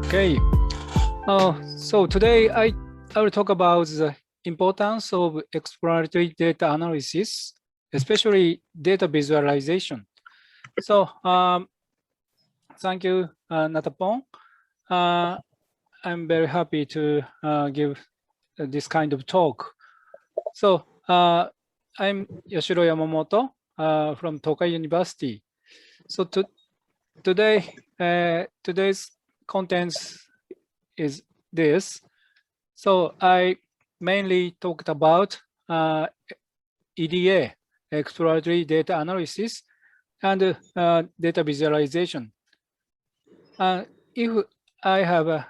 Okay. So today I will talk about the importance of exploratory data analysis, especially data visualization. So thank you, Natapon. I'm very happy to give this kind of talk. So I'm Yoshiro Yamamoto from Tokai University. So today, today's contents is this. So I mainly talked about EDA, exploratory data analysis, and data visualization. If I have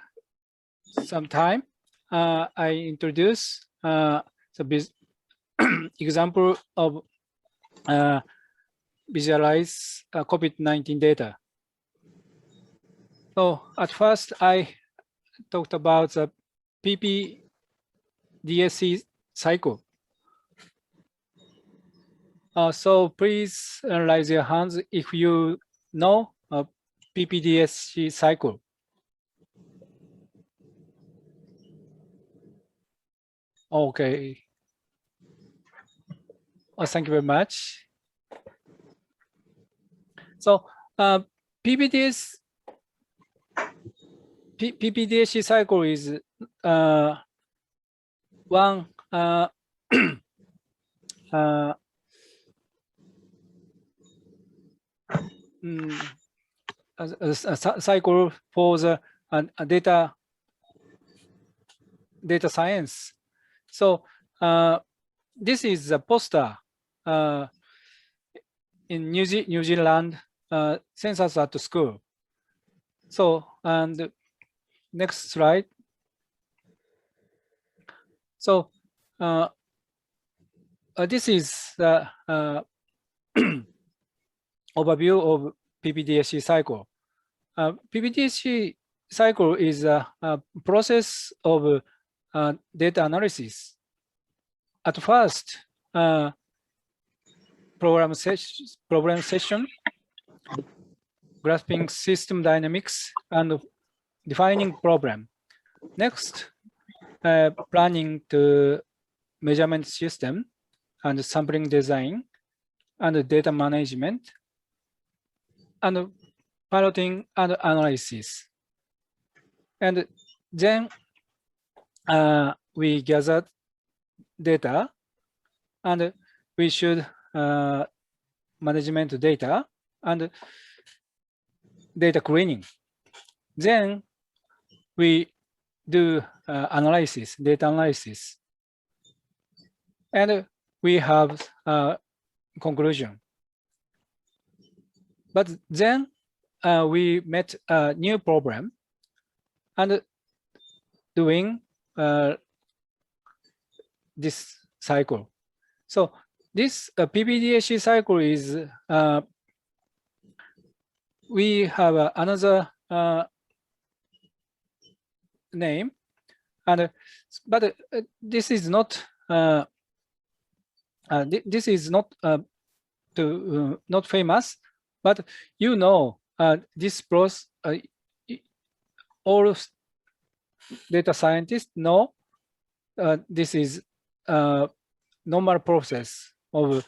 some time, I introduce the example of visualize COVID-19 data. So at first, I talked about the PP-DSC cycle. So please raise your hands if you know PP-DSC cycle. Okay. Thank you very much. So PP-DSC cycle is one a cycle for the data science. So this is a poster in New Zealand census at school. So and next slide. So this is the overview of PP-DSC cycle. PP-DSC cycle is a process of data analysis. At first, problem session, grasping system dynamics, and defining problem. Next, planning to measurement system and sampling design and data management and piloting and analysis. And then we gathered data and we should management data and data cleaning. Then we do analysis, data analysis. And we have conclusion. But then we met a new problem and doing this cycle. So this PP-DSC cycle is, we have another name, and but this is not this is not not famous, but you know this process. All data scientists know this is a normal process of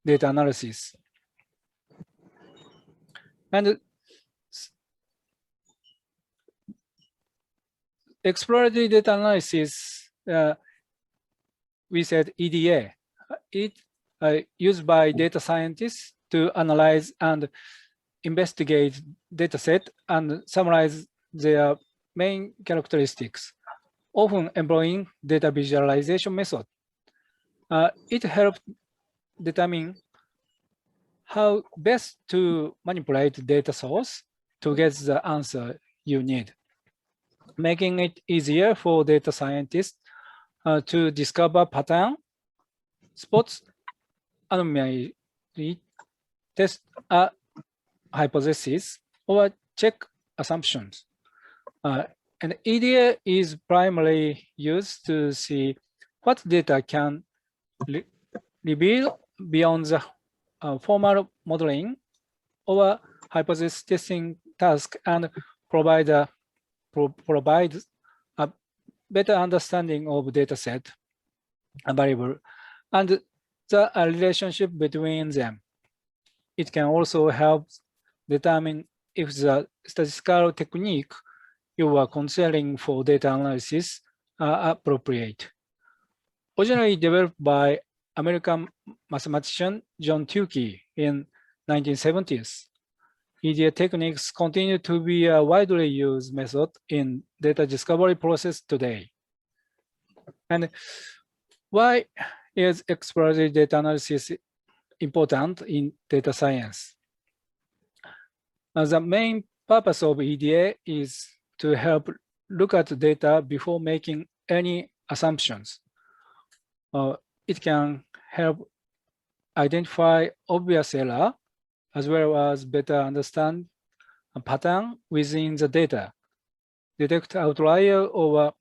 data analysis. And exploratory data analysis, we said EDA. It used by data scientists to analyze and investigate data set and summarize their main characteristics, often employing data visualization method. It helped determine how best to manipulate data source to get the answer you need, making it easier for data scientists to discover pattern, spots, anomaly, test a hypothesis, or check assumptions. And EDA is primarily used to see what data can reveal beyond the formal modeling or hypothesis testing task and provides a better understanding of data set variable and the relationship between them. It can also help determine if the statistical technique you are considering for data analysis are appropriate. Originally developed by American mathematician John Tukey in 1970s, EDA techniques continue to be a widely used method in data discovery process today. And why is exploratory data analysis important in data science? The main purpose of EDA is to help look at data before making any assumptions. It can help identify obvious error as well as better understand a pattern within the data, detect outlier or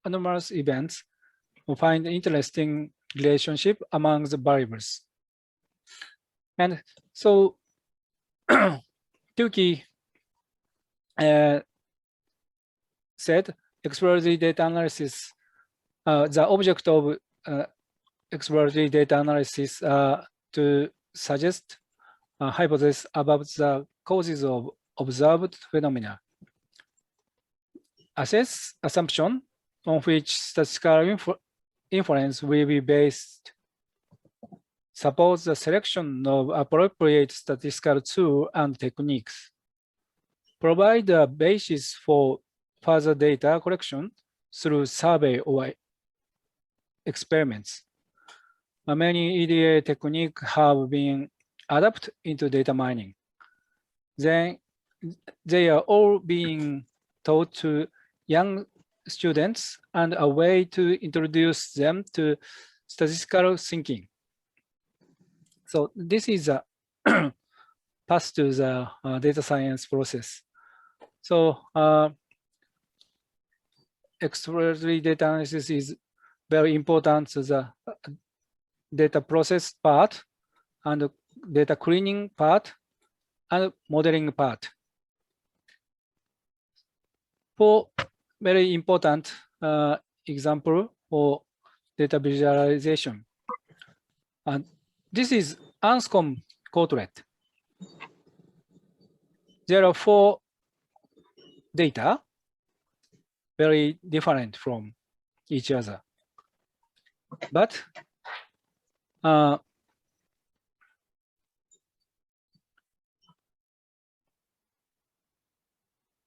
anomalous events, or find interesting relationship among the variables. And so Tukey said exploratory data analysis, the object of exploratory data analysis to suggest a hypothesis about the causes of observed phenomena, assess assumption on which statistical inference will be based, support the selection of appropriate statistical tools and techniques, provide a basis for further data collection through survey or experiments. Many EDA techniques have been adapted into data mining. Then they are all being taught to young students and a way to introduce them to statistical thinking. So this is a path to the data science process. So exploratory data analysis is very important to the data process part and data cleaning part and modeling part. For very important example for data visualization, and this is Anscombe quotlet. There are 4 data very different from each other, but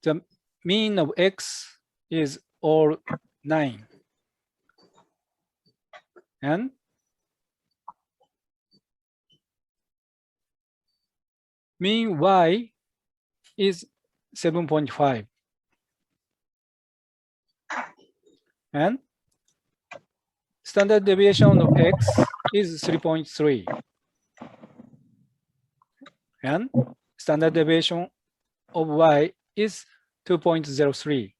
the mean of X is all 9, and mean Y is 7.5, and standard deviation of X is 3.3, and standard deviation of Y is 2.03.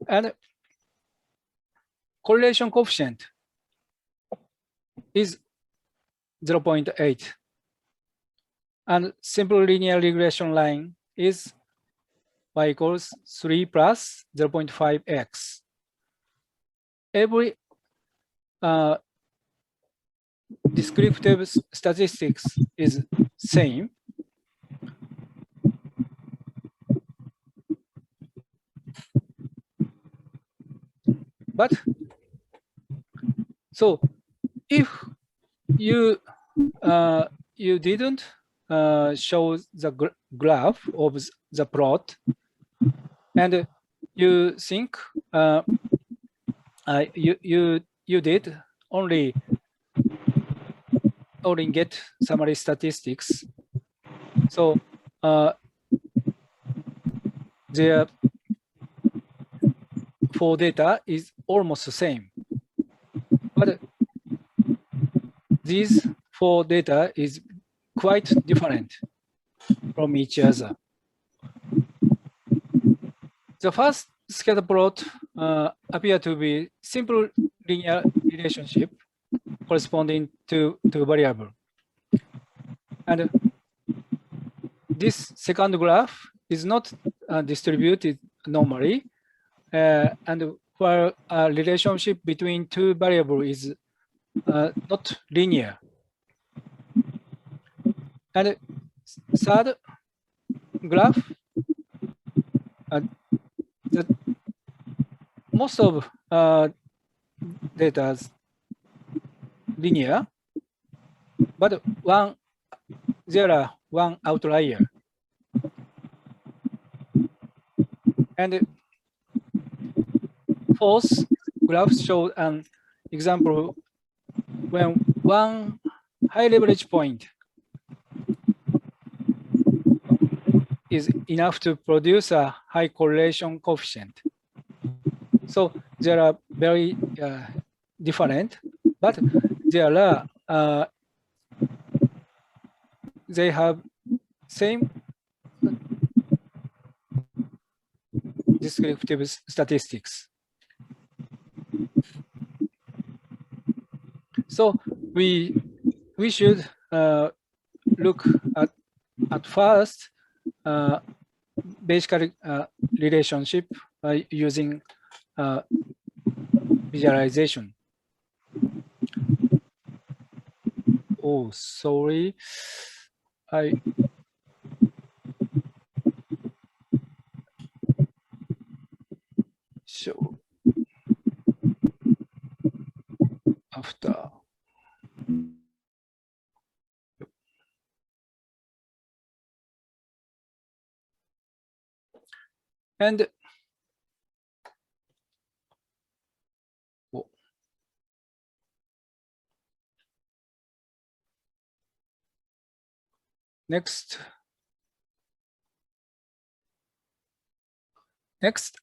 And correlation coefficient is 0.8. And simple linear regression line is Y equals 3 plus 0.5x. Every descriptive statistics is same. But so if you you didn't show the graph of the plot, and you think you did only get summary statistics, so their 4 data is almost the same, but these 4 data is quite different from each other. The first scatter plot appear to be simple linear relationship corresponding to variable. And this second graph is not distributed normally. And where a relationship between two variables is not linear. And third graph, the most of data is linear, but there are one outlier. And fourth graph shows an example when one high leverage point is enough to produce a high correlation coefficient. So there are very different, but there are they have same descriptive statistics. So we should look at first basically relationship using visualization. Oh, sorry. I show after. And next,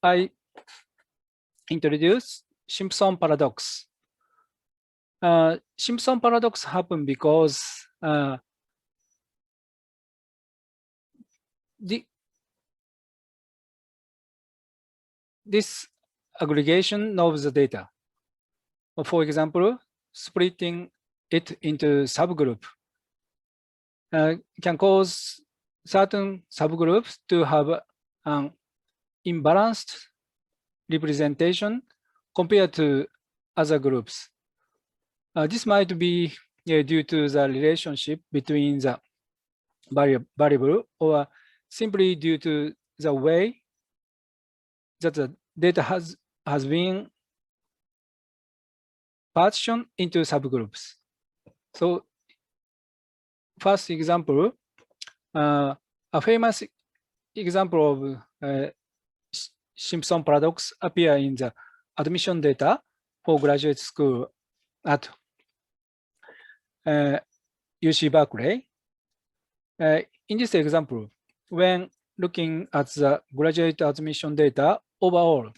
I introduce Simpson Paradox. Simpson Paradox happened because this aggregation of the data, for example, splitting it into subgroup, can cause certain subgroups to have an imbalanced representation compared to other groups. This might be due to the relationship between the variable, or simply due to the way that the data has been partitioned into subgroups. So first example, a famous example of Simpson Paradox appear in the admission data for graduate school at UC Berkeley. In this example, when looking at the graduate admission data overall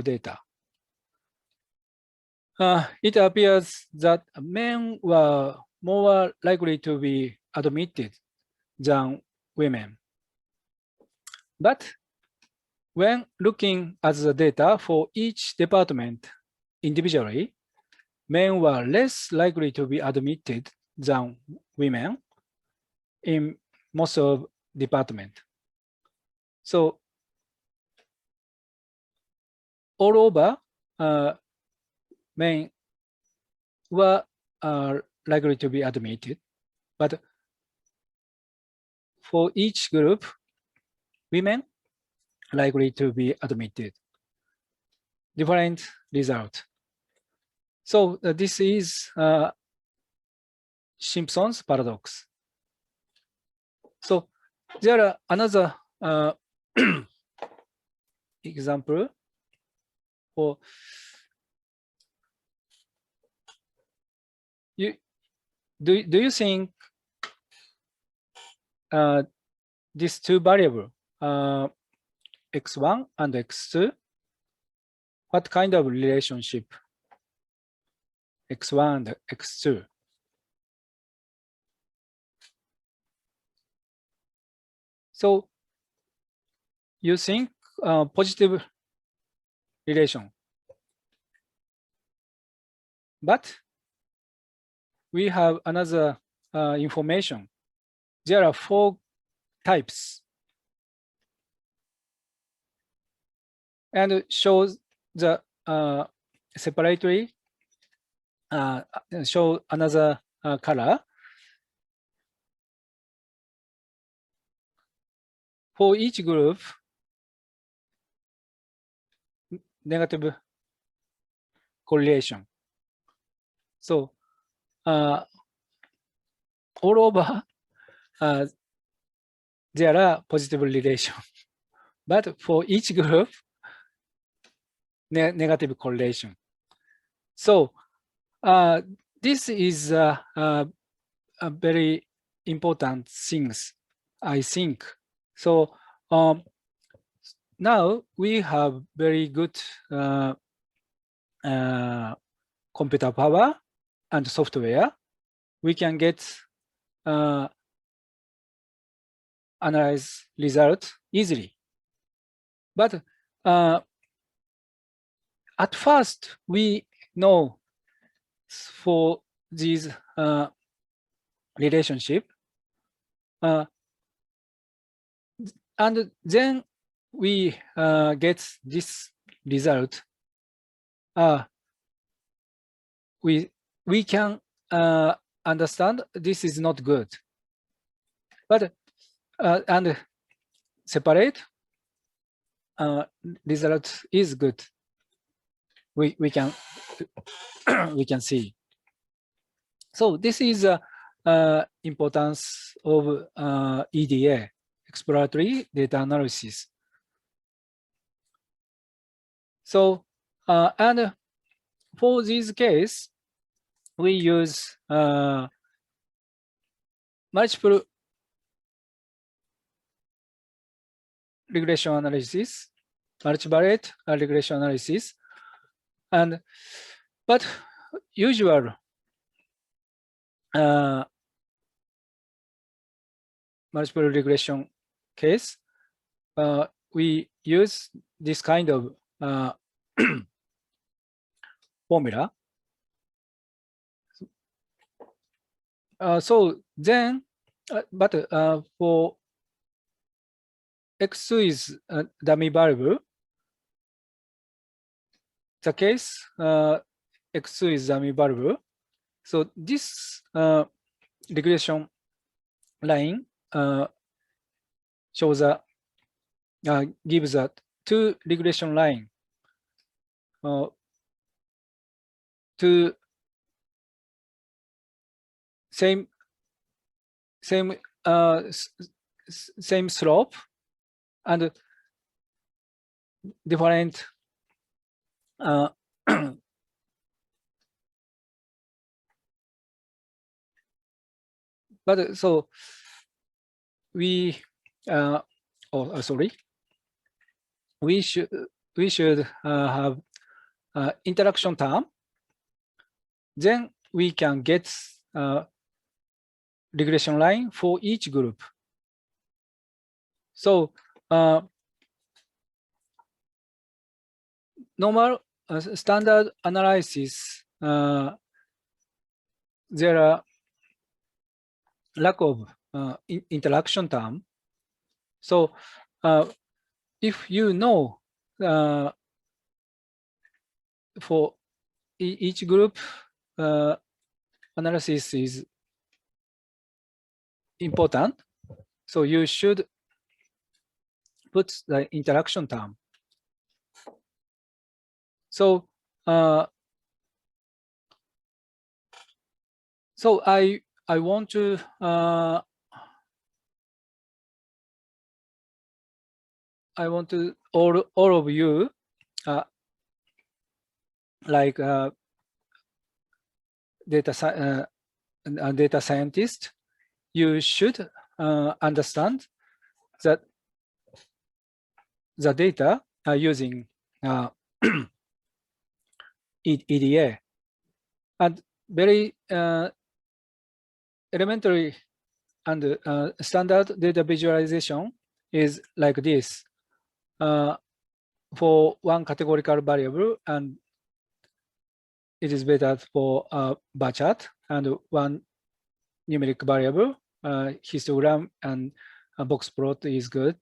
data, it appears that men were more likely to be admitted than women. But when looking at the data for each department individually, men were less likely to be admitted than women in most of departments. So all over, men were likely to be admitted, but for each group, women likely to be admitted. Different result. So this is Simpson's paradox. So there are another example for you. Do you think these two variables, x1 and x2, what kind of relationship x1 and x2? So you think positive relation, but we have another information. There are 4 types, and it shows the separately show another color. For each group, negative correlation. So all over there are positive relation, but for each group, negative correlation. So this is a very important things, I think. So now we have very good computer power and software. We can get analyze result easily. But at first, we know for these relationship, and then we get this result. We can understand this is not good, but and separate result is good. We can we can see. So this is importance of EDA, exploratory data analysis. So and for this case, we use multiple regression analysis, multivariate regression analysis, and but usual multiple regression case, we use this kind of formula. So then, but for x2 is a dummy variable. The case x2 is dummy variable. So this regression line shows a gives a 2 regression line to same slope and different but so we sorry, we should have interaction term. Then we can get regression line for each group. So normal standard analysis, there are lack of interaction term. So if you know for each group analysis is important, so you should put the interaction term. So so I want to all of you like data scientist, you should understand that the data are using EDA, and very elementary and standard data visualization is like this. For one categorical variable, and it is better for bar chart, and one numeric variable, histogram and a box plot is good.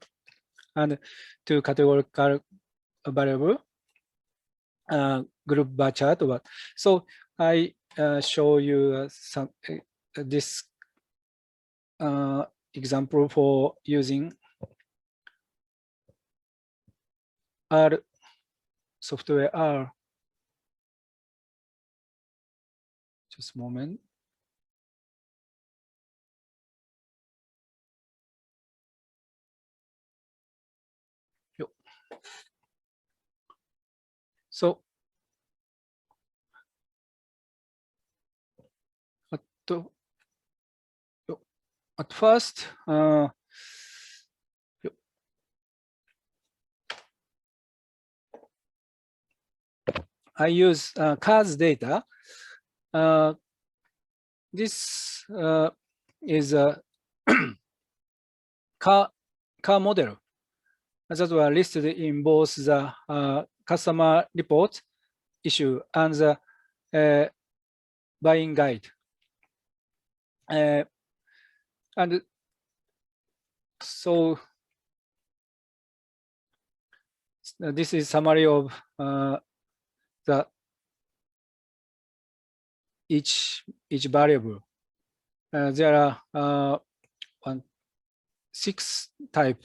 And 2 categorical variable, group bar chart. So I show you some this example for using R software R. Just a moment. So at first, I use cars data. This is a car model that were listed in both the customer report issue and the buying guide. And so this is summary of the each variable. There are 6 type: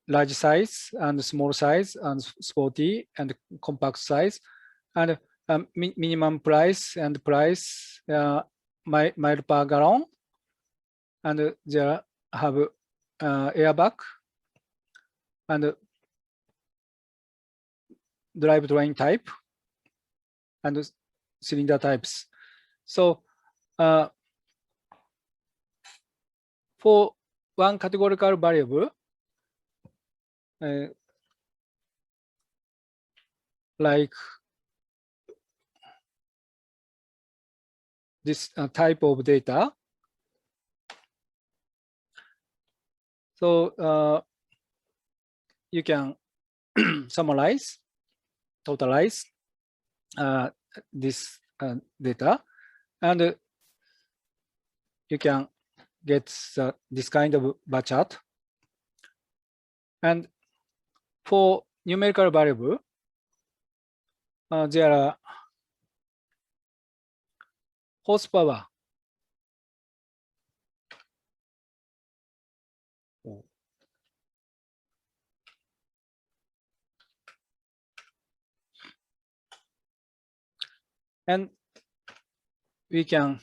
large size and small size and sporty and compact size, and minimum price and price mile per gallon, and there have airbag and drivetrain type and cylinder types. So for one categorical variable, like this type of data, so you can summarize, totalize this data, and you can get this kind of bar chart. And for numerical variable, there are horsepower. And we can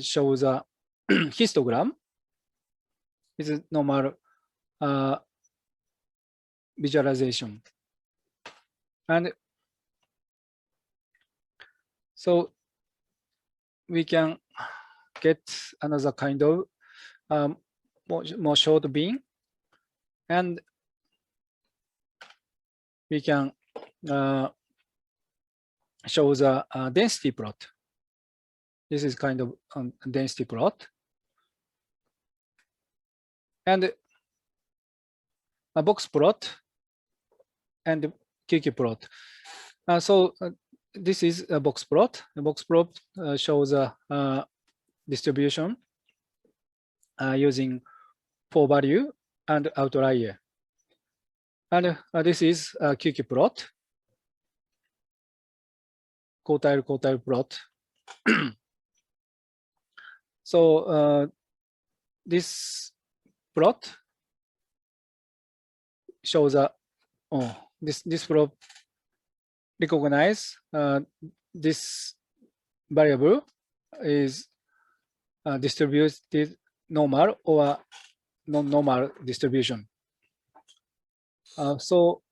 show the histogram. It's a normal visualization. And so we can get another kind of more short beam, and we can show the density plot. This is kind of density plot, and a box plot and QQ plot. So this is a box plot. The box plot shows a distribution using 4 value and outlier. And this is a QQ plot, quartile plot. So this plot shows a this plot recognize this variable is distributed normal or non-normal distribution. So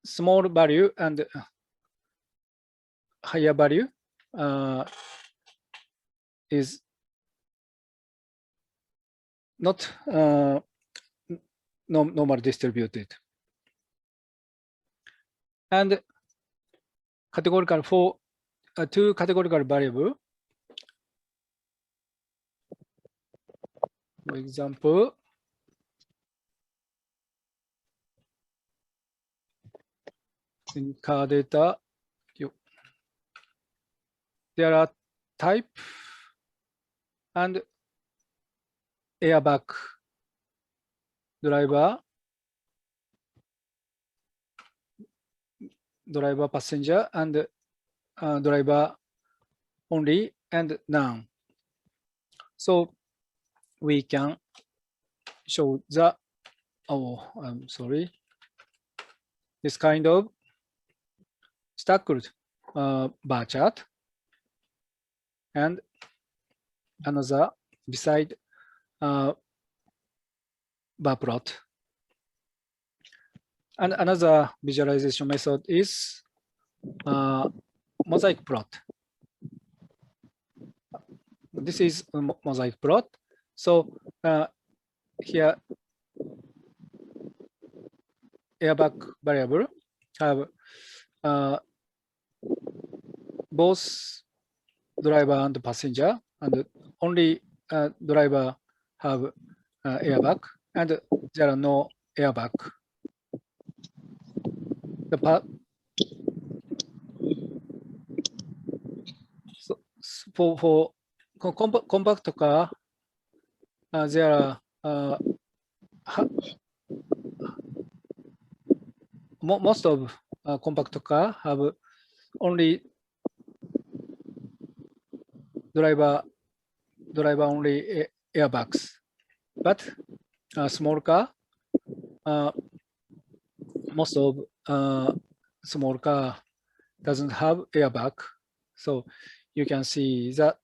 small value and higher value is not normal distributed. And categorical for 2 categorical variable. For example, in car data, there are type and airbag driver passenger and driver only and none. So we can show the, I'm sorry, this kind of stacked bar chart and another beside bar plot. And another visualization method is Mosaic Plot. This is a Mosaic Plot. So here, airbag variable have both driver and passenger, and only driver have airbag, and there are no airbag. So for compact car, there are most of compact car have only driver only airbags, but small car, most of small car doesn't have airbag. So you can see that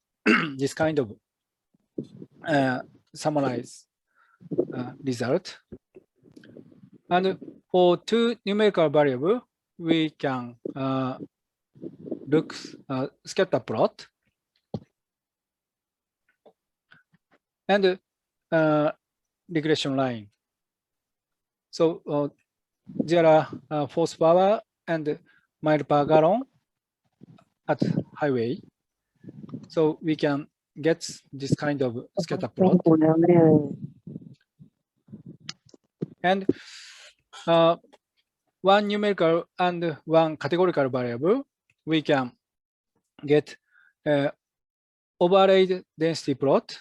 this kind of summarize result. And for two numerical variable, we can look scatter plot and regression line. So there are force power and mile per gallon at highway. So we can get this kind of scatter plot. And one numerical and one categorical variable, we can get overlaid density plot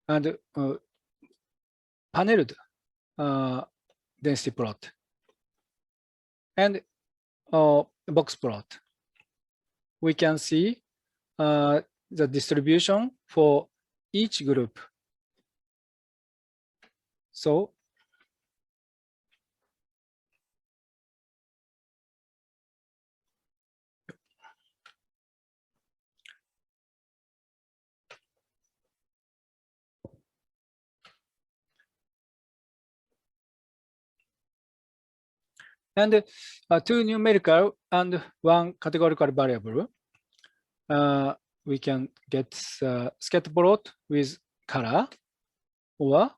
and paneled density plot and box plot. We can see the distribution for each group. So and two numerical and one categorical variable, we can get scatter plot with color or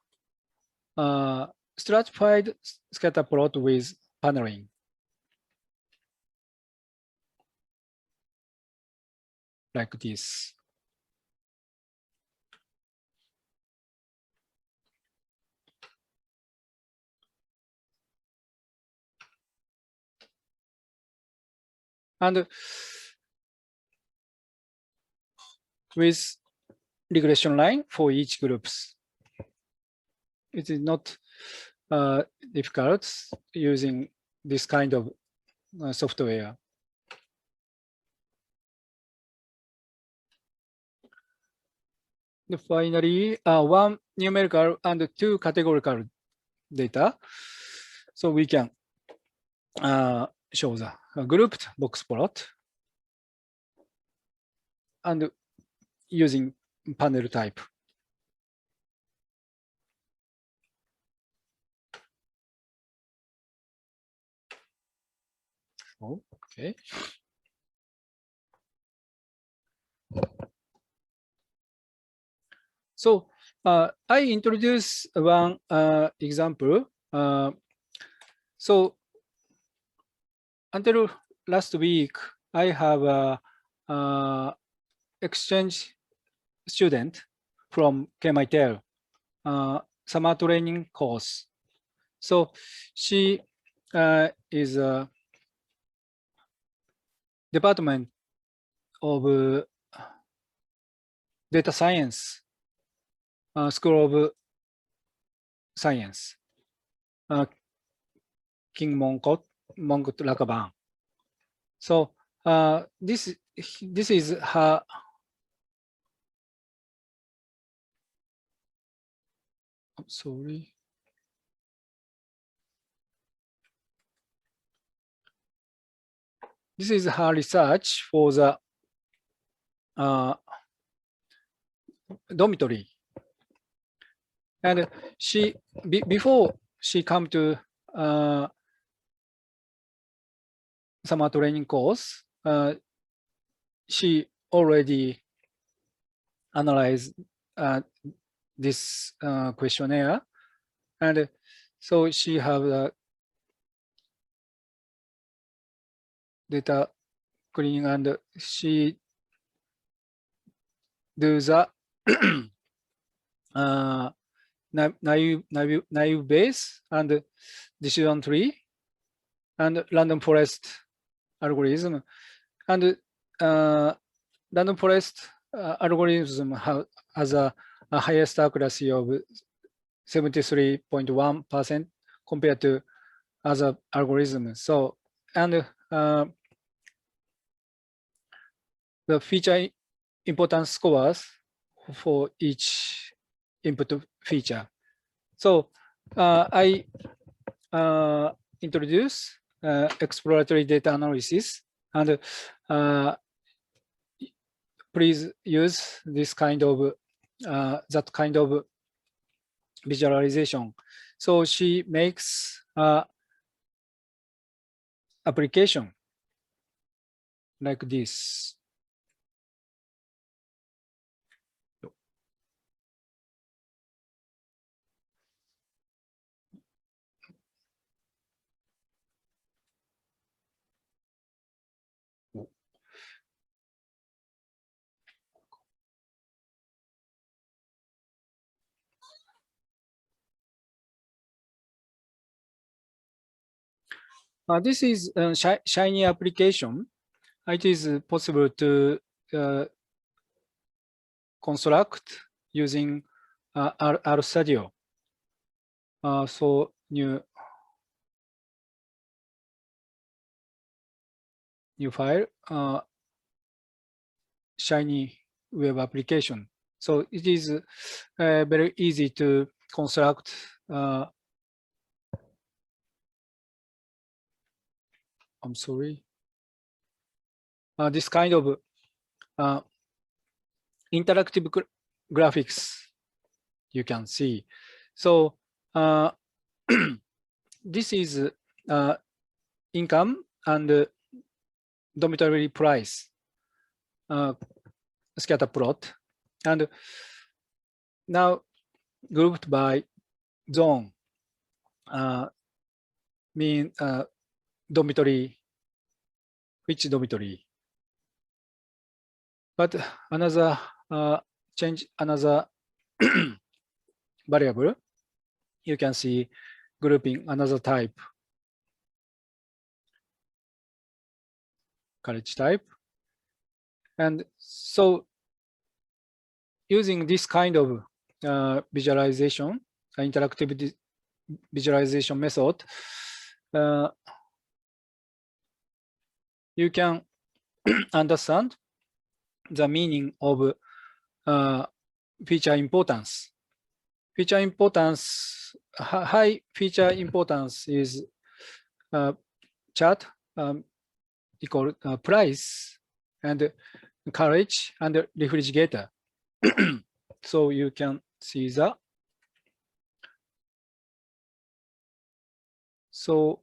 stratified scatter plot with paneling. Like this. And with regression line for each groups. It is not difficult using this kind of software. And finally, one numerical and two categorical data. So we can show the grouped box plot and using panel type. Okay. So I introduce one example. So until last week, I have a exchange student from KMITL summer training course. So she is a department of data science, School of Science, King Mongkut Lakaban. So this is her. I'm sorry. This is her research for the dormitory. And she, before she come to summer training course, she already analyzed this questionnaire. And so she have the data cleaning, and she do the naive Bayes and decision tree and random forest algorithm. And random forest algorithm has a highest accuracy of 73.1% compared to other algorithms. So, and the feature importance scores for each input feature. So I introduce exploratory data analysis, and please use this kind of that kind of visualization. So she makes application like this. This is a Shiny application. It is possible to construct using RStudio. So new file, Shiny web application. So it is very easy to construct I'm sorry. This kind of interactive graphics you can see. So this is income and dormitory price scatter plot, and now grouped by zone, mean dormitory, which dormitory. But another change another variable, you can see grouping another type, college type. And so using this kind of visualization, interactive visualization method, you can understand the meaning of feature importance. Feature importance, high feature importance is chart equal price and college and refrigerator. So you can see that. So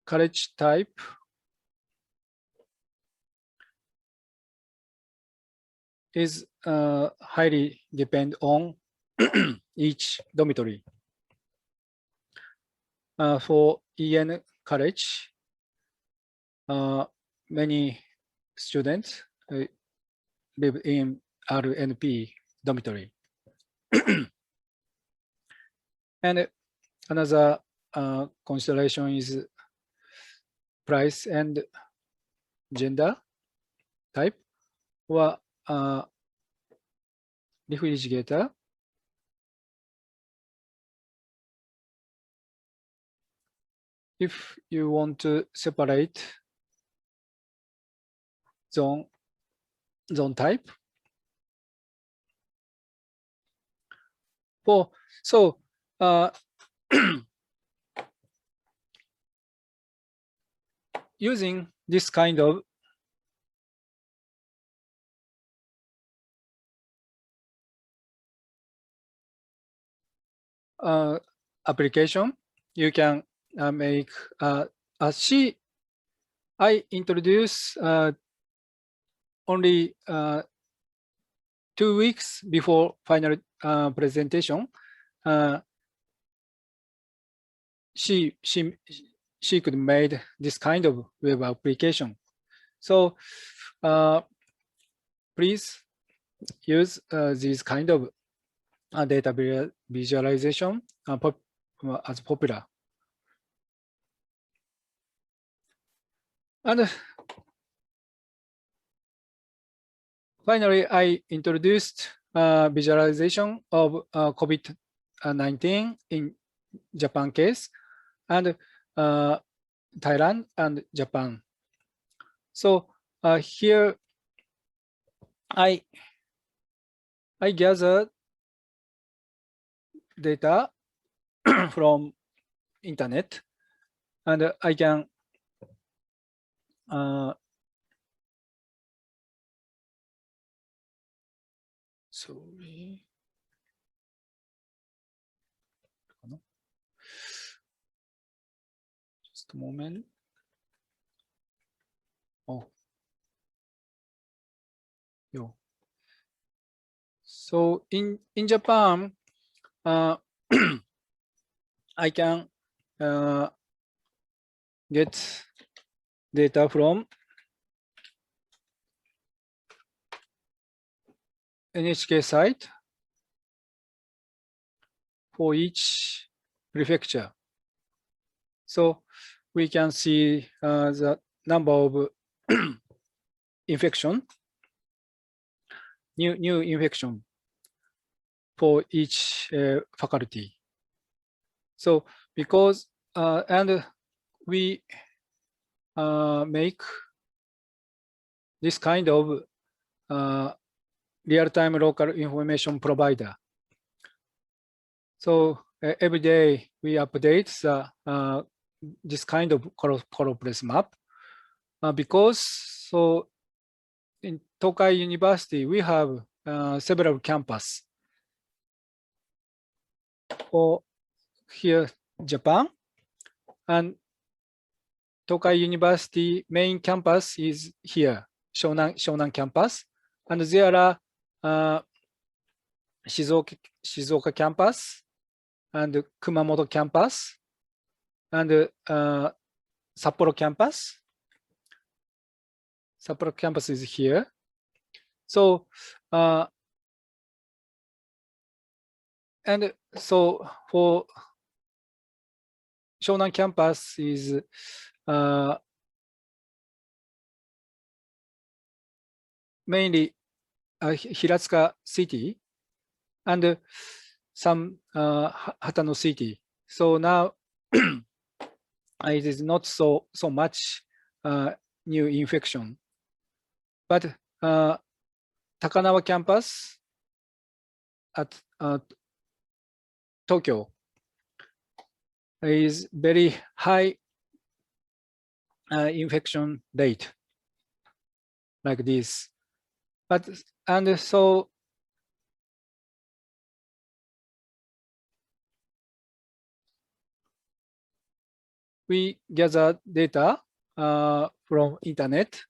college type is highly depend on each dormitory. For EN college, many students live in RNP dormitory. And another consideration is price and gender type, or refrigerator. If you want to separate zone type. So using this kind of application, you can make I introduce only 2 weeks before final presentation. She could made this kind of web application. So please use these kind of data visualization as popular. And finally, I introduced visualization of COVID-19 in Japan case and Thailand and Japan. So here I gathered data from internet, and I can sorry. Just a moment. Oh, yo. So in Japan, I can get data from NHK site for each prefecture. So we can see the number of infection, new infection for each faculty. So because and we make this kind of real-time local information provider. So every day we update this kind of corpus map because so in Tokai University we have several campus. For here Japan, and Tokai University main campus is here, Shonan campus, and there are Shizuoka campus and Kumamoto campus and Sapporo campus. Sapporo campus is here. So and so for Shonan campus is mainly Hiratsuka city and some Hatano city. So now it is not so much new infection, but Takanawa campus at Tokyo is very high infection rate like this. But and so we gather data from internet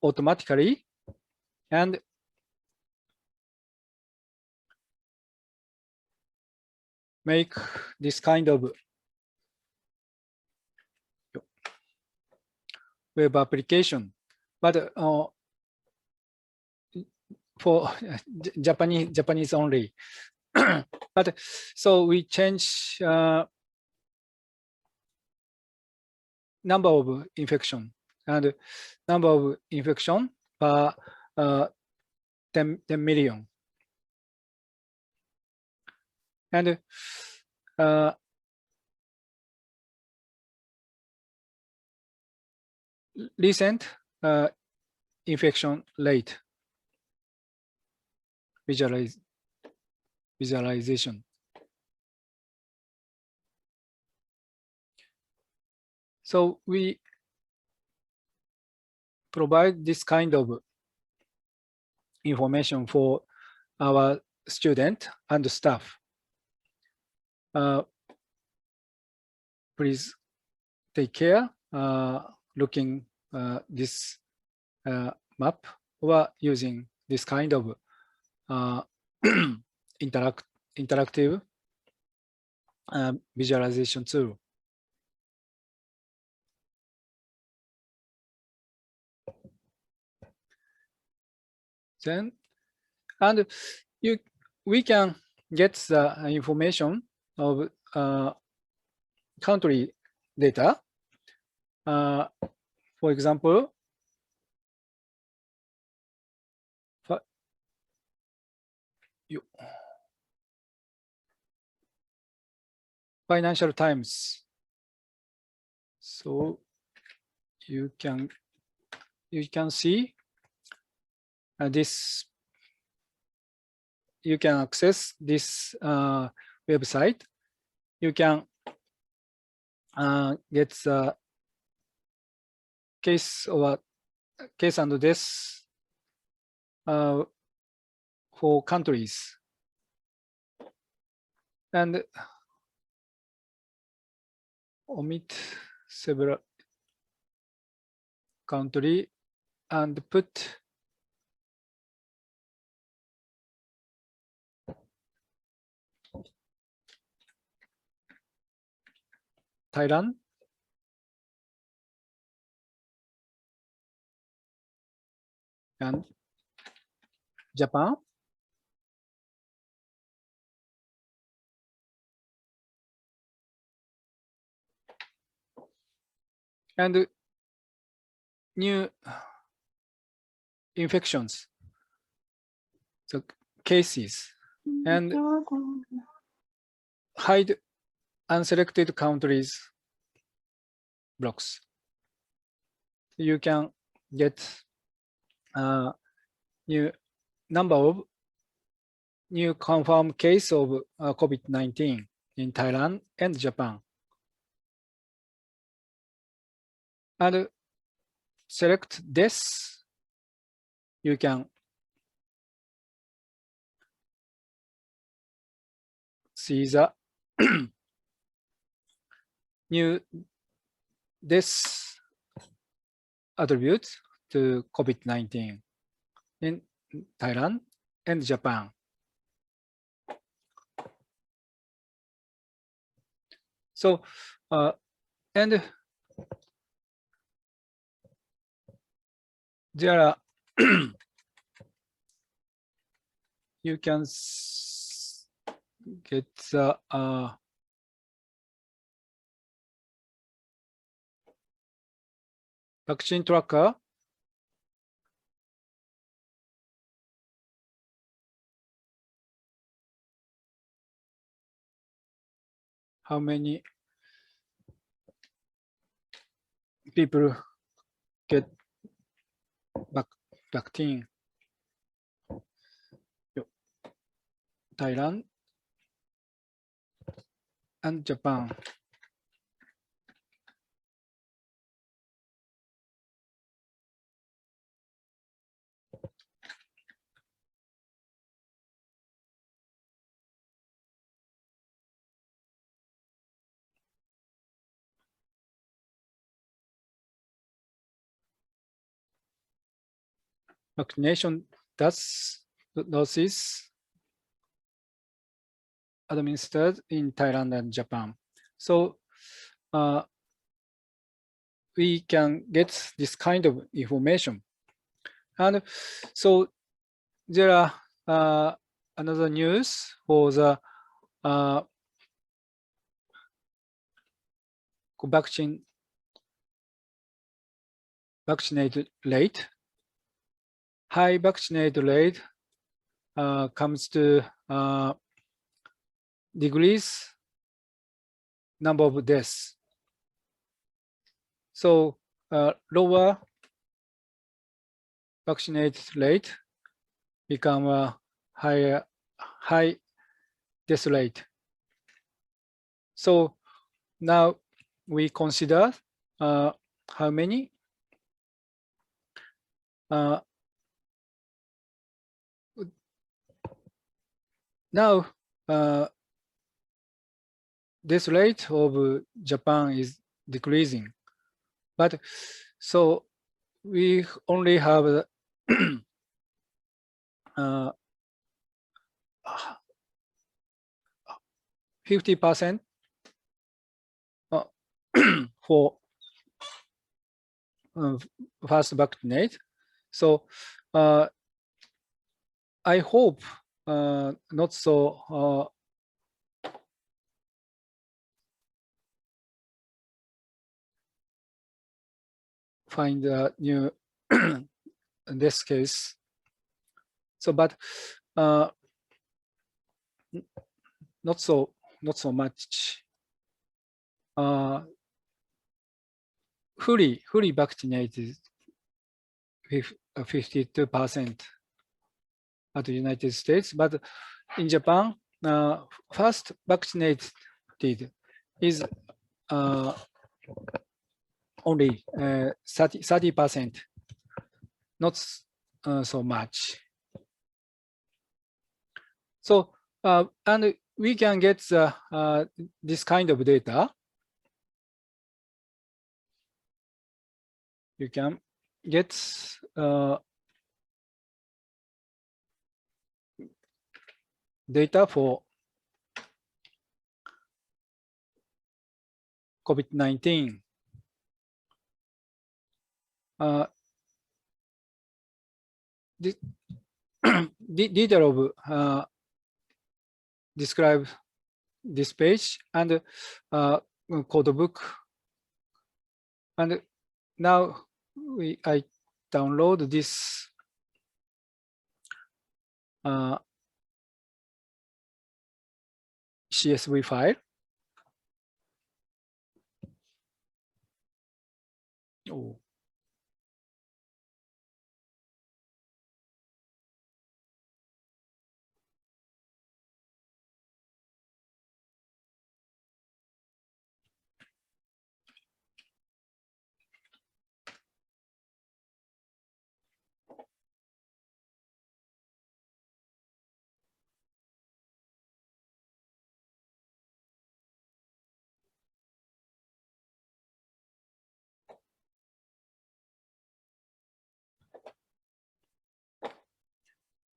automatically and make this kind of web application. But for Japanese only. But so we change number of infection and number of infection per 10 million. And recent infection rate visualization. So we provide this kind of information for our student and staff. Please take care looking this map or using this kind of interactive visualization tool. Then, and we can get the information of country data. For example, Financial Times. So you can see this. You can access this website. You can get the case and death for countries, and omit several country and put Thailand and Japan. And new infections, the cases, and hide unselected countries blocks. You can get new number of new confirmed case of COVID-19 in Thailand and Japan. And select this. You can see the new this attributes to COVID-19 in Thailand and Japan. So, and there are you can get the vaccine tracker. How many people get vaccine? Thailand and Japan. Vaccination doses administered in Thailand and Japan. So we can get this kind of information. And so there are another news for the vaccinate rate. High vaccinate rate comes to decrease number of deaths. So lower vaccinate rate become a high death rate. So now we consider how many now death rate of Japan is decreasing, but so we only have 50% for first vaccinate. So I hope not so find a new in this case. So, but not so much. Fully vaccinated 52% at the United States, but in Japan, first vaccinated is only 30%, not so much. So, and we can get this kind of data. You can get data for COVID-19. The detail of describe this page and code book, and now I download this CSV file. Oh.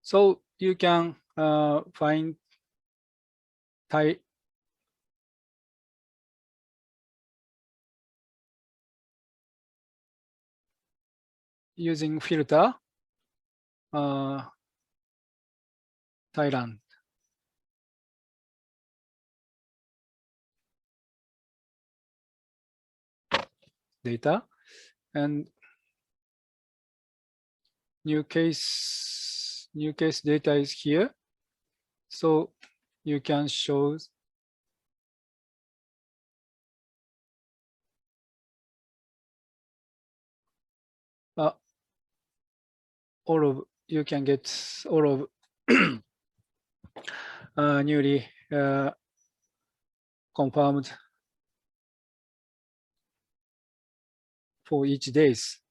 So you can find using filter Thailand. Data and new case data is here. So you can show all of, you can get all of newly confirmed for each days.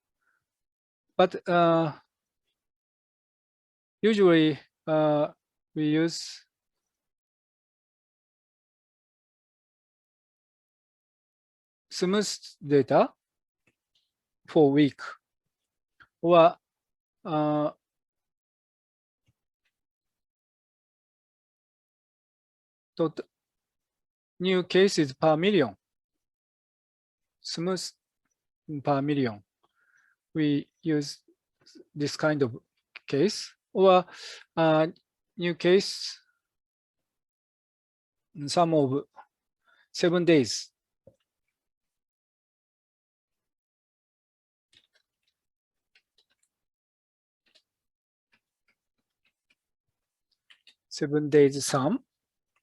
But usually we use smooth data for week, or new cases per million, smooth per million. We use this kind of case, or new case some of 7 days. 7 days sum,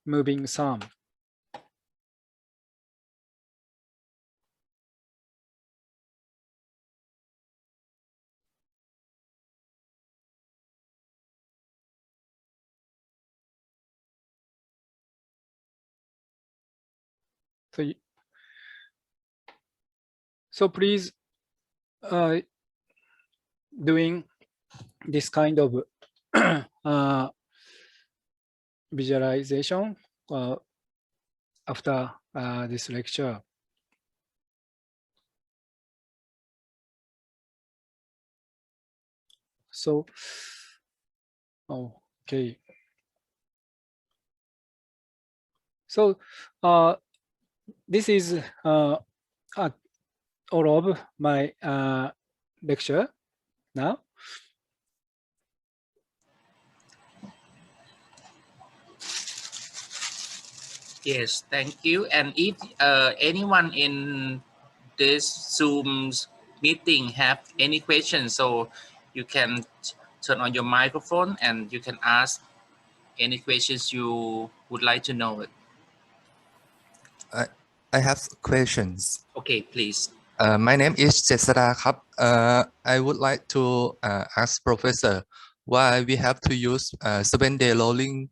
moving sum. So please doing this kind of visualization after this lecture. So, okay. So this is all of my lecture now. Yes, thank you. And if anyone in this Zoom meeting have any questions, so you can turn on your microphone and you can ask any questions you would like to know. I have questions. Okay, please. My name is Jesada Kap. I would like to ask Professor why we have to use 7-day rolling.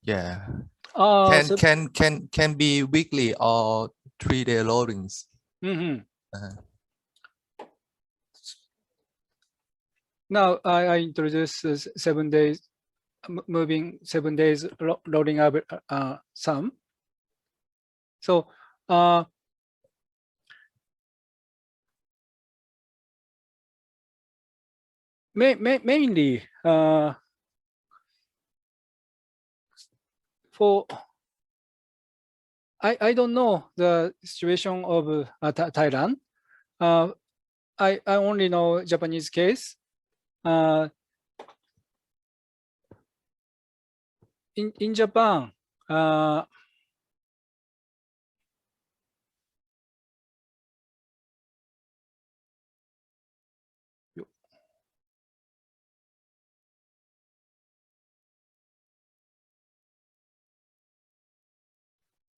Yeah. Can be weekly or 3-day rollings. Now I introduce 7 days moving 7 days rolling up sum. So mainly for I don't know the situation of Thailand. I only know Japanese case.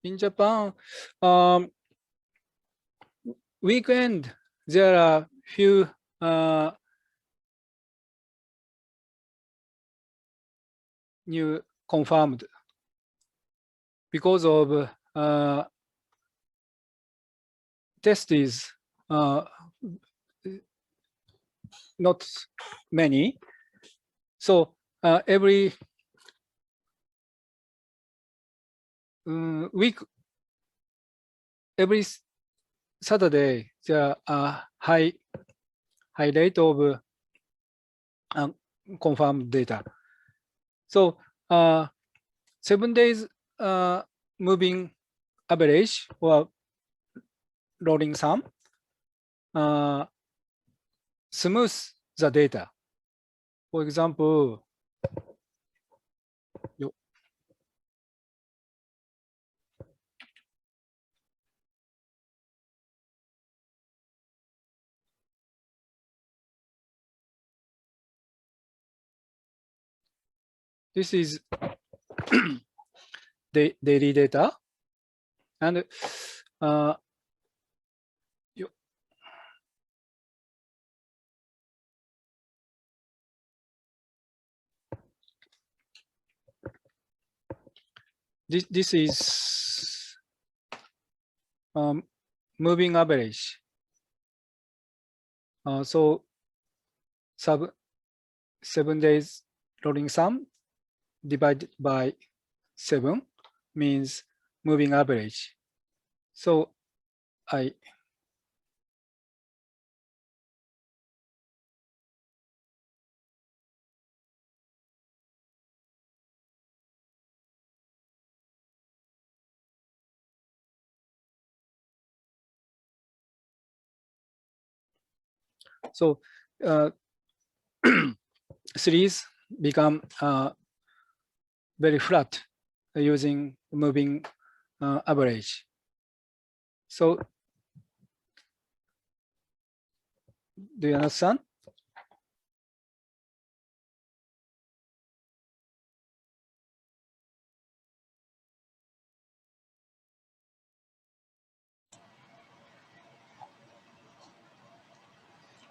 In Japan, weekend there are few new confirmed because of test is not many. So every week, every Saturday, there are high rate of confirmed data. So 7 days moving average or rolling sum smooth the data. For example, this is the daily data, and this is moving average. So 7 days rolling sum divided by 7 means moving average. So series become very flat using moving average. So do you understand?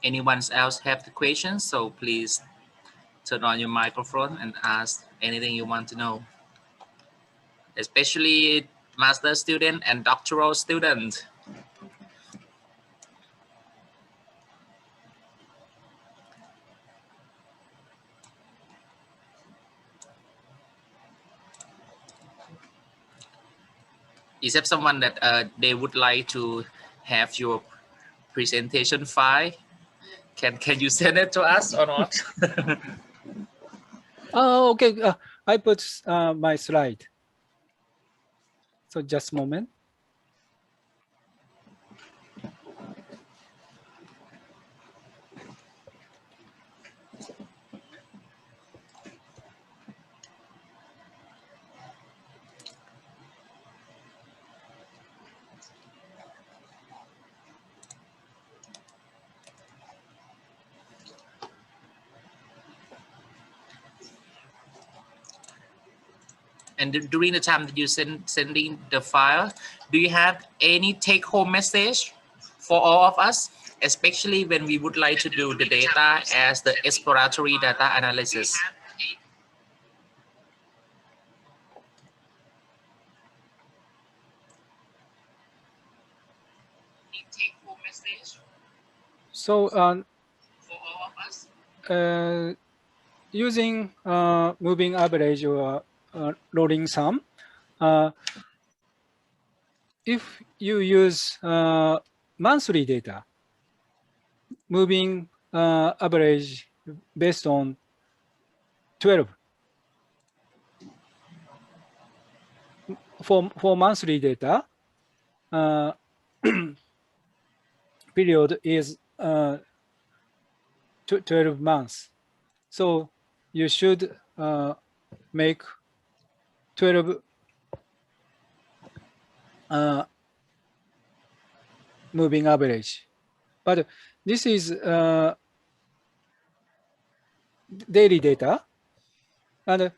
anyone else have the questions, so please turn on your microphone and ask anything you want to know, especially master student and doctoral student. Is there someone that they would like to have your presentation file? Can you send it to us or not? Oh, okay. I put my slide. So just a moment. And during the time that you sending the file, do you have any take-home message for all of us, especially when we would like to do the data as the exploratory data analysis? So For all of us? Using moving average or rolling sum, if you use monthly data, moving average based on 12. For monthly data, period is 12 months. So you should make 12 moving average. But this is daily data, and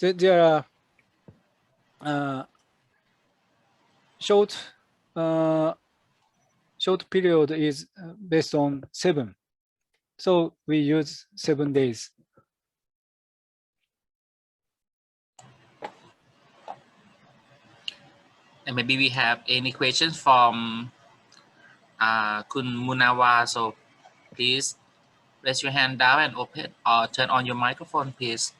there are short period is based on 7. So we use 7 days. And maybe we have any questions from Kun Munawa. So please raise your hand down and open or turn on your microphone, please.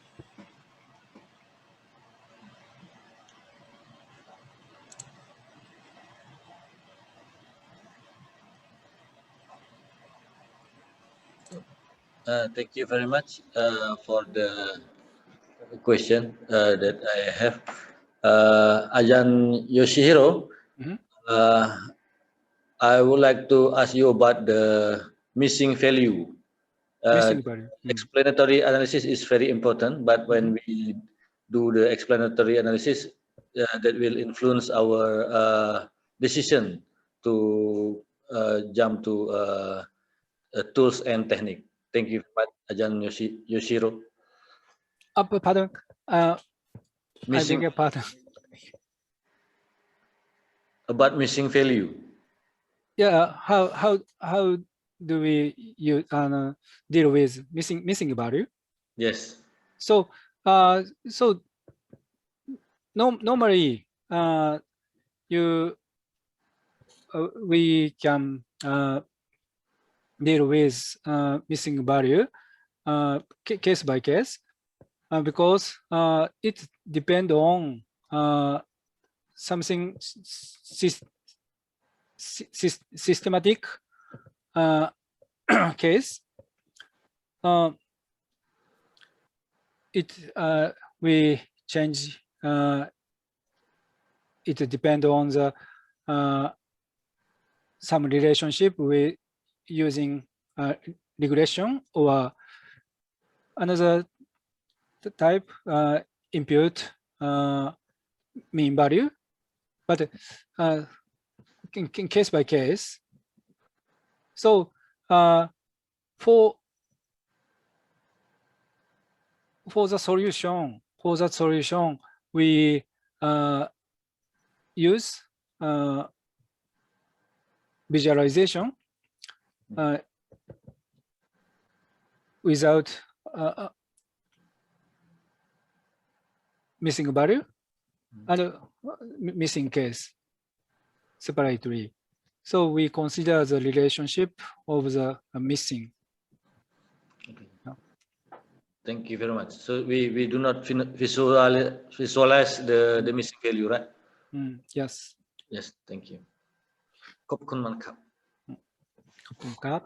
Thank you very much for the question that I have. Ajan Yoshiro, I would like to ask you about the missing value. Missing value. Explanatory analysis is very important, but when we do the explanatory analysis, that will influence our decision to jump to tools and technique. Thank you very much, Ajan Yoshiro. Pardon. I beg your pardon. About missing value. Yeah. How do we deal with missing value? Yes. So normally we can deal with missing value case by case because it depends on something systematic case. We change. It depends on the some relationship with using regression or another type input mean value, but in case by case. So for the solution, we use visualization. without missing value and missing case separately. So we consider the relationship of the missing. Okay. Thank you very much. So we do not visualize the missing value, right? Yes. Yes, thank you. ขอบคุณมากครับ ขอบคุณครับ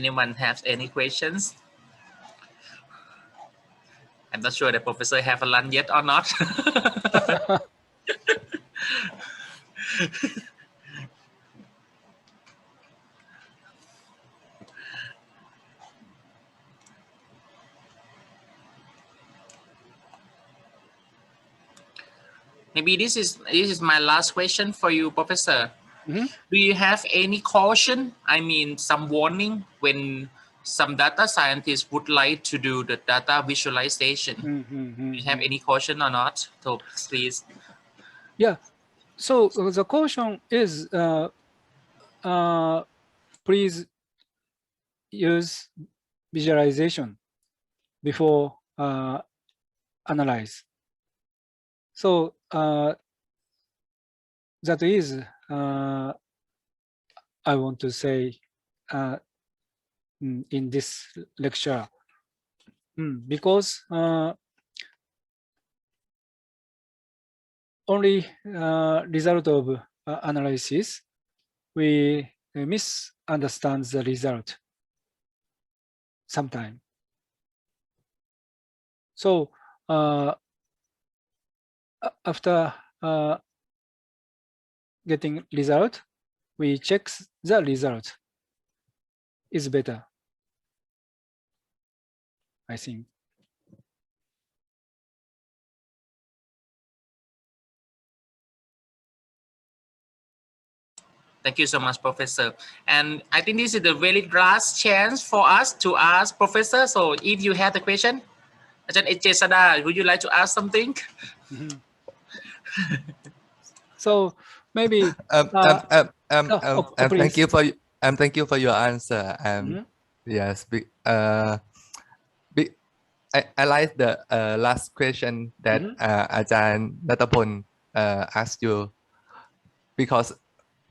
Anyone have any questions? I'm not sure the professor have a lunch yet or not. Maybe this is my last question for you, Professor. Do you have any caution? I mean, some warning when some data scientists would like to do the data visualization? Do you have any caution or not? So please. Yeah. So the caution is please use visualization before analyze. So that is I want to say in this lecture, because only result of analysis, we misunderstand the result sometimes. So after getting result, we check the result is better, I think. Thank you so much, Professor. And I think this is the very last chance for us to ask Professor. So if you have the question, Ajahn Jesada, would you like to ask something? So maybe thank you for your answer. Yes, I like the last question that Ajahn Natapon asked you, because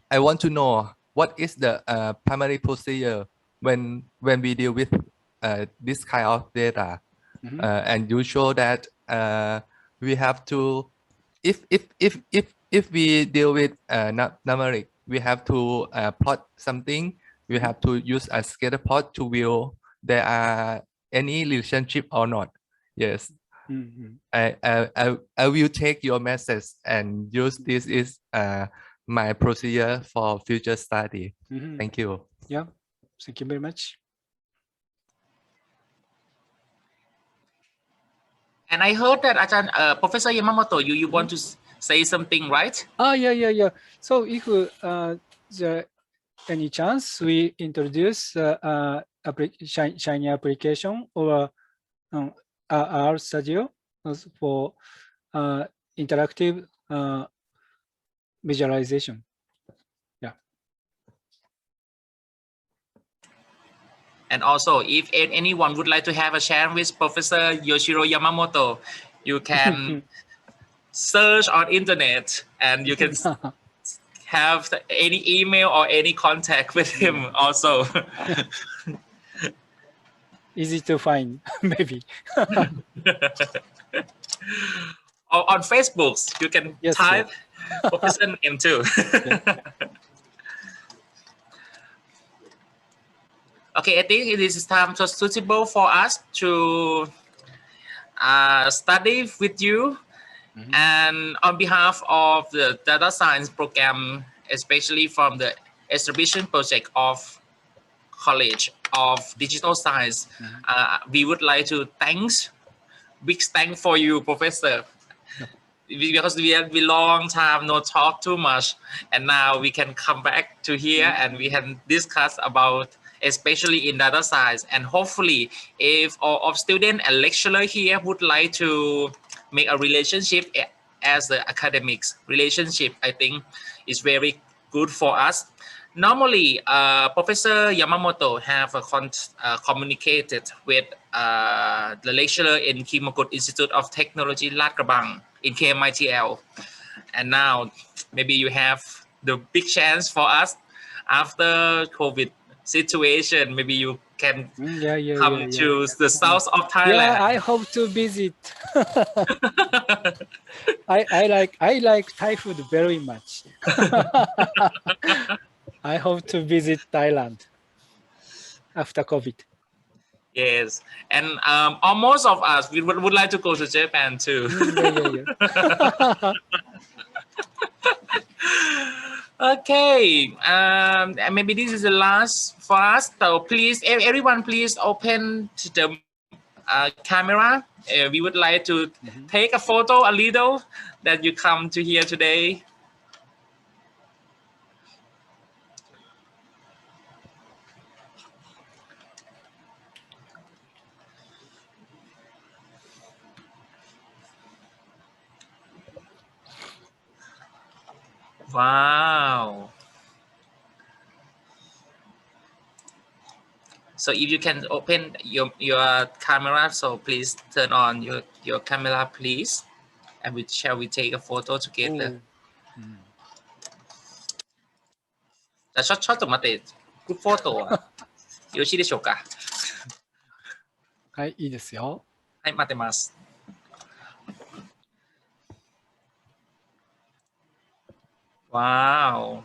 I want to know what is the primary procedure when we deal with this kind of data, and you show that we have to, if we deal with numeric, we have to plot something. We have to use a scatter plot to view there are any relationship or not. Yes, I will take your message and use this is my procedure for future study. Thank you. Yeah, thank you very much. And I heard that Ajahn, Professor Yamamoto, you want to say something, right? Yeah. So if there any chance, we introduce Shiny application or R Studio for interactive visualization. Yeah. And also, if anyone would like to have a chat with Professor Yoshiro Yamamoto, you can search on internet and you can have any email or any contact with him also. Easy to find, maybe. Or on Facebook, you can type Professor name too. Okay, I think it is time so suitable for us to study with you. And on behalf of the data science program, especially from the exhibition project of College of Digital Science, we would like to big thanks for you, Professor. Because we have a long time no talk too much, and now we can come back to here and we can discuss about, especially in data science. And hopefully, if all of students and lecturer here would like to make a relationship as the academics relationship, I think is very good for us. Normally, Professor Yamamoto have communicated with the lecturer in Kimokut Institute of Technology, Lat Krabang in KMITL. And now maybe you have the big chance for us after COVID situation. Maybe you can come to the south of Thailand. Yeah, I hope to visit. I like Thai food very much. I hope to visit Thailand after COVID. Yes, and almost of us we would like to go to Japan too. Yeah. Okay, and maybe this is the last for us. So please, everyone, please open the camera. We would like to take a photo a little that you come to here today. Wow. So if you can open your camera, so please turn on your camera, please. And shall we take a photo together? じゃあちょっと待って、グッドフォトはよろしいでしょうか。はい、いいですよ。はい、待ってます。Wow.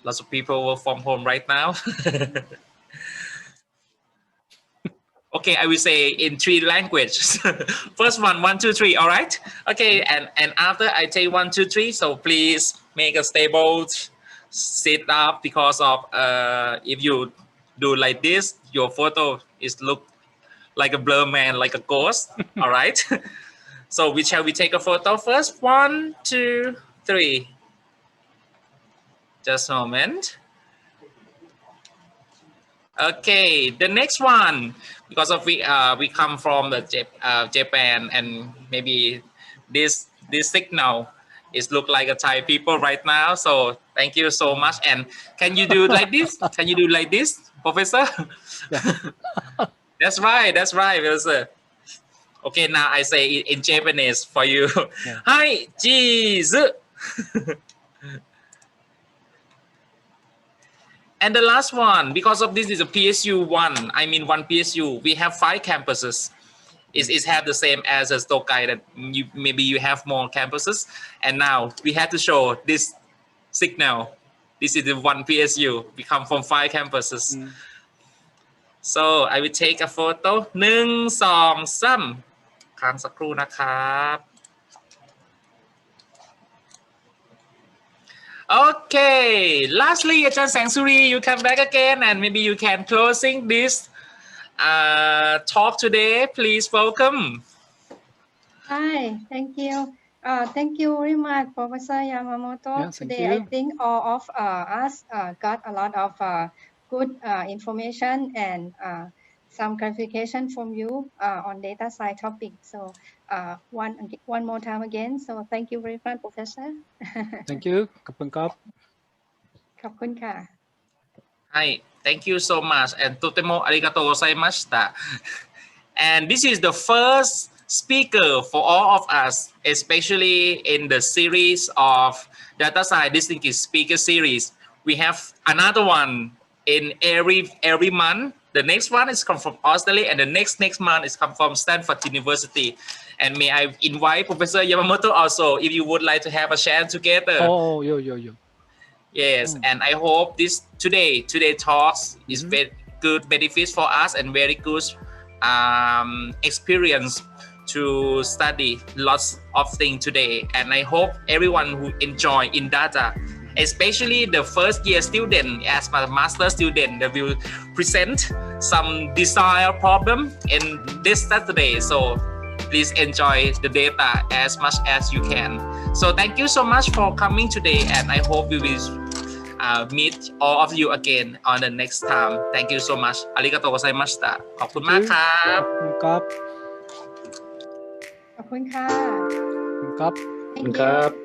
Lots of people work from home right now. Okay, I will say in 3 languages. First one, 1, 2, 3. All right. Okay, and after I say 1, 2, 3, so please make a stable sit up, because of if you do like this, your photo is look like a blur man, like a ghost. All right. So shall we take a photo first? 1, 2, 3. Just a moment. Okay, the next one, because of we come from the Japan, and maybe this signal is look like a Thai people right now. So thank you so much. And can you do like this? Can you do like this, Professor? Yeah. That's right, Professor. Okay, now I say it in Japanese for you. Yeah. Hi, Jesus. And the last one, because of this is a PSU 1, I mean 1 PSU, we have 5 campuses. It have the same as a Tokai, that maybe you have more campuses. And now we have to show this signal. This is the 1 PSU. We come from 5 campuses. So I will take a photo. 1, 2, 3. ค้างสักครู่นะครับ Okay, lastly, Ajahn Sangsuri, you come back again, and maybe you can closing this talk today. Please welcome. Hi, thank you. Thank you very much, Professor Yamamoto. Yeah, Today, you. I think all of us got a lot of good information and some clarification from you on data science topic. So one more time again. So thank you very much, Professor. Thank you. ขอบคุณครับ ขอบคุณค่ะ Hi, thank you so much, and とてもありがとうございました And this is the first speaker for all of us, especially in the series of data science distinguished speaker series. We have another one in every month. The next one is come from Australia, and the next month is come from Stanford University. And may I invite Professor Yamamoto also, if you would like to have a share together. Oh, yo. Yes, and I hope this today talks is very good benefits for us and very good experience to study lots of things today. And I hope everyone who enjoy in data, especially the first year student as my master student, that will present some design problem in this Saturday. So please enjoy the data as much as you can. So thank you so much for coming today, and I hope we will meet all of you again on the next time. Thank you so much. ありがとうございました ขอบคุณมากครับ ขอบคุณครับ ขอบคุณค่ะ ขอบคุณครับ ครับ Thank you. ครับ